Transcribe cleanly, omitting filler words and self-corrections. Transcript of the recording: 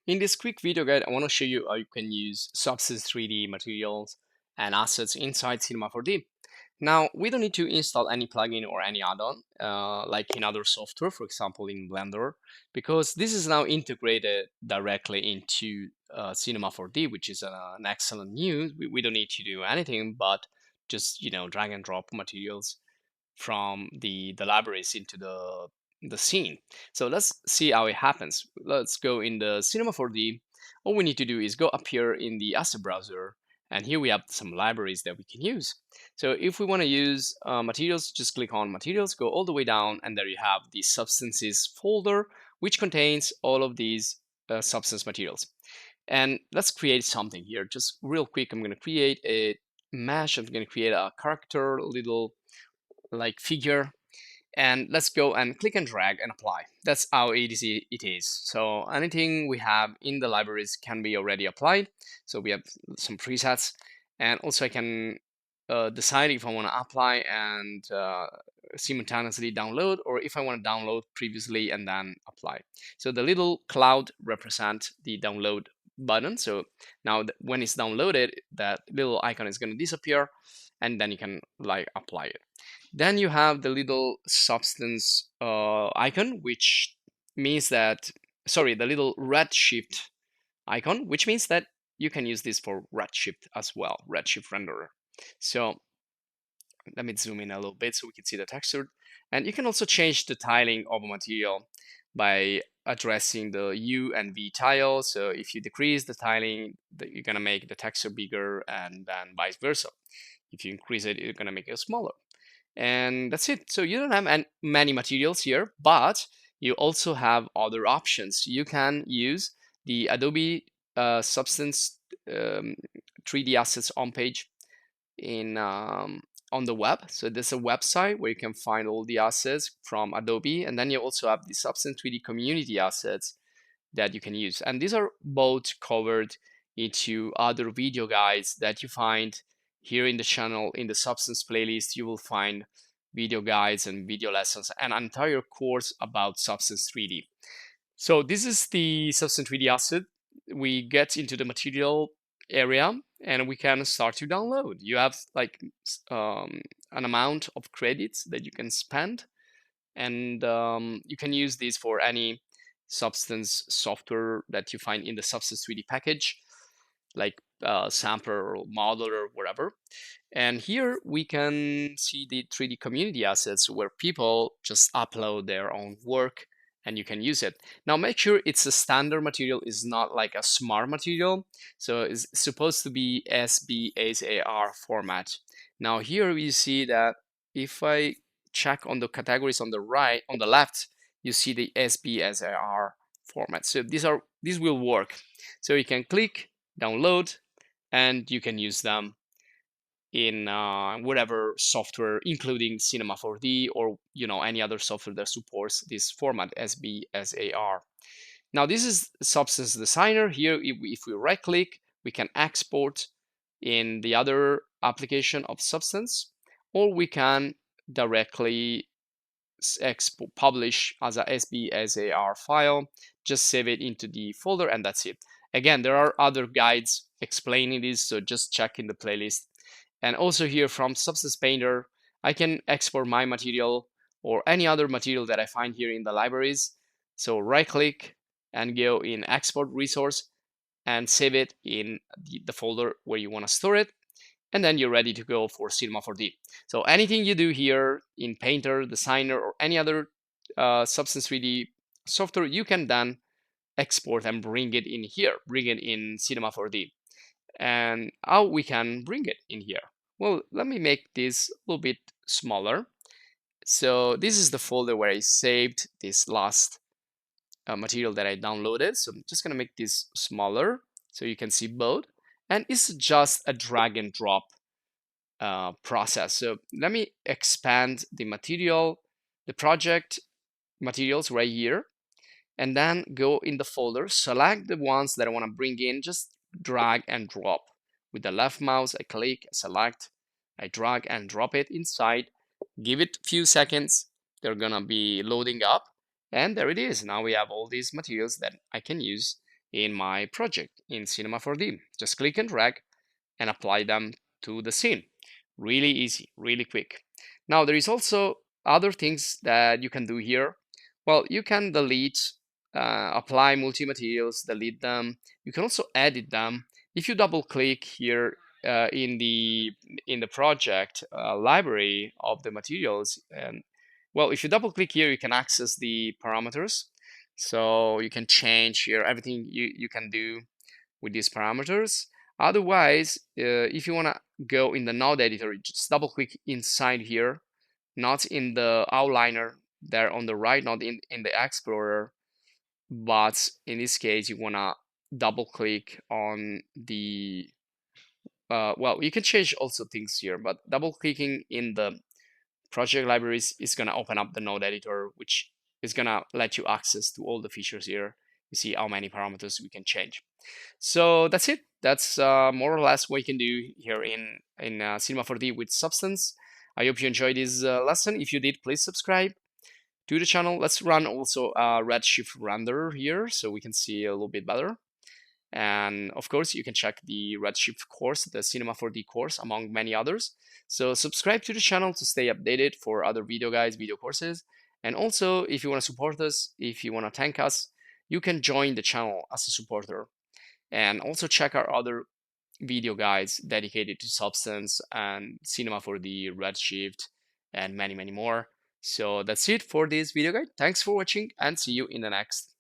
In this quick video guide, I want to show you how you can use Substance 3D materials and assets inside Cinema 4D. Now, we don't need to install any plugin or any add-on like in other software, for example, in Blender, because this is now integrated directly into Cinema 4D, which is an excellent news. We don't need to do anything but just drag and drop materials from the libraries into the scene. So let's see how it happens. Let's go in the Cinema 4D. All we need to do is go up here in the asset browser, and here we have some libraries that we can use. So if we want to use materials, just click on materials, go all the way down, and there you have the substances folder, which contains all of these substance materials. And let's create something here. Just real quick, I'm going to create a mesh. I'm going to create a character, little like figure, and let's go and click and drag and apply. That's how easy it is. So anything we have in the libraries can be already applied. So we have some presets, and also I can decide if I want to apply and simultaneously download, or if I want to download previously and then apply. So the little cloud represents the download button. So now when it's downloaded, that little icon is going to disappear, and then you can like apply it. Then you have the little substance icon, which means that, sorry, the little redshift icon, which means that you can use this for redshift as well, redshift renderer. So let me zoom in a little bit so we can see the texture. And you can also change the tiling of a material by addressing the U and V tile. So if you decrease the tiling, you're gonna make the texture bigger, and then vice versa. If you increase it, you're gonna make it smaller. And that's it. So you don't have many materials here, but you also have other options. You can use the Adobe Substance 3D Assets homepage in on the web. So there's a website where you can find all the assets from Adobe, and then you also have the Substance 3D community assets that you can use. And these are both covered into other video guides that you find here in the channel. In the Substance playlist, you will find video guides and video lessons and an entire course about Substance 3D. So this is the Substance 3D asset. We get into the material area and we can start to download. You have like an amount of credits that you can spend, and you can use these for any Substance software that you find in the Substance 3D package, like sampler or modeler or whatever. And here we can see the 3D community assets where people just upload their own work and you can use it. Now make sure it's a standard material, is not like a smart material. So it's supposed to be Sbsar format. Now here we see that if I check on the categories on the right, on the left, you see the Sbsar format. So these will work. So you can click download and you can use them in whatever software, including Cinema 4D or any other software that supports this format, Sbsar. Now this is Substance Designer. Here, if we right click, we can export in the other application of Substance, or we can directly publish as a Sbsar file, just save it into the folder, and that's it. Again, there are other guides explaining this, so just check in the playlist. And also here from Substance Painter, I can export my material or any other material that I find here in the libraries. So right click and go in export resource and save it in the folder where you want to store it. And then you're ready to go for Cinema 4D. So anything you do here in Painter, Designer, or any other Substance 3D software, you can then export and bring it in here, bring it in Cinema 4D. And how we can bring it in here? Well, let me make this a little bit smaller. So this is the folder where I saved this last material that I downloaded. So I'm just gonna make this smaller so you can see both. And it's just a drag and drop process. So let me expand the material, the project materials right here, and then go in the folder, select the ones that I want to bring in, just drag and drop. With the left mouse, I click, select, I drag and drop it inside, give it a few seconds, they're gonna be loading up, and there it is. Now we have all these materials that I can use in my project in Cinema 4D. Just click and drag and apply them to the scene. Really easy, really quick. Now there is also other things that you can do here. Well, you can delete, apply multi-materials, delete them. You can also edit them. If you double click here in the project library of the materials, and well, if you double click here, you can access the parameters. So you can change here everything you can do with these parameters. Otherwise, if you want to go in the node editor, just double click inside here, not in the outliner there on the right, not in the explorer, but in this case, you want to double click on the, well, you can change also things here, but double clicking in the project libraries is going to open up the node editor, which is going to let you access to all the features here. You see how many parameters we can change. So that's it. That's more or less what you can do here in Cinema 4D with Substance. I hope you enjoyed this lesson. If you did, please subscribe to the channel. Let's run also a Redshift renderer here so we can see a little bit better. And of course, you can check the Redshift course, the Cinema 4D course, among many others. So subscribe to the channel to stay updated for other video guides, video courses. And also, if you want to support us, if you want to thank us, you can join the channel as a supporter. And also check our other video guides dedicated to Substance and Cinema 4D, Redshift, and many, many more. So that's it for this video guide. Thanks for watching and see you in the next.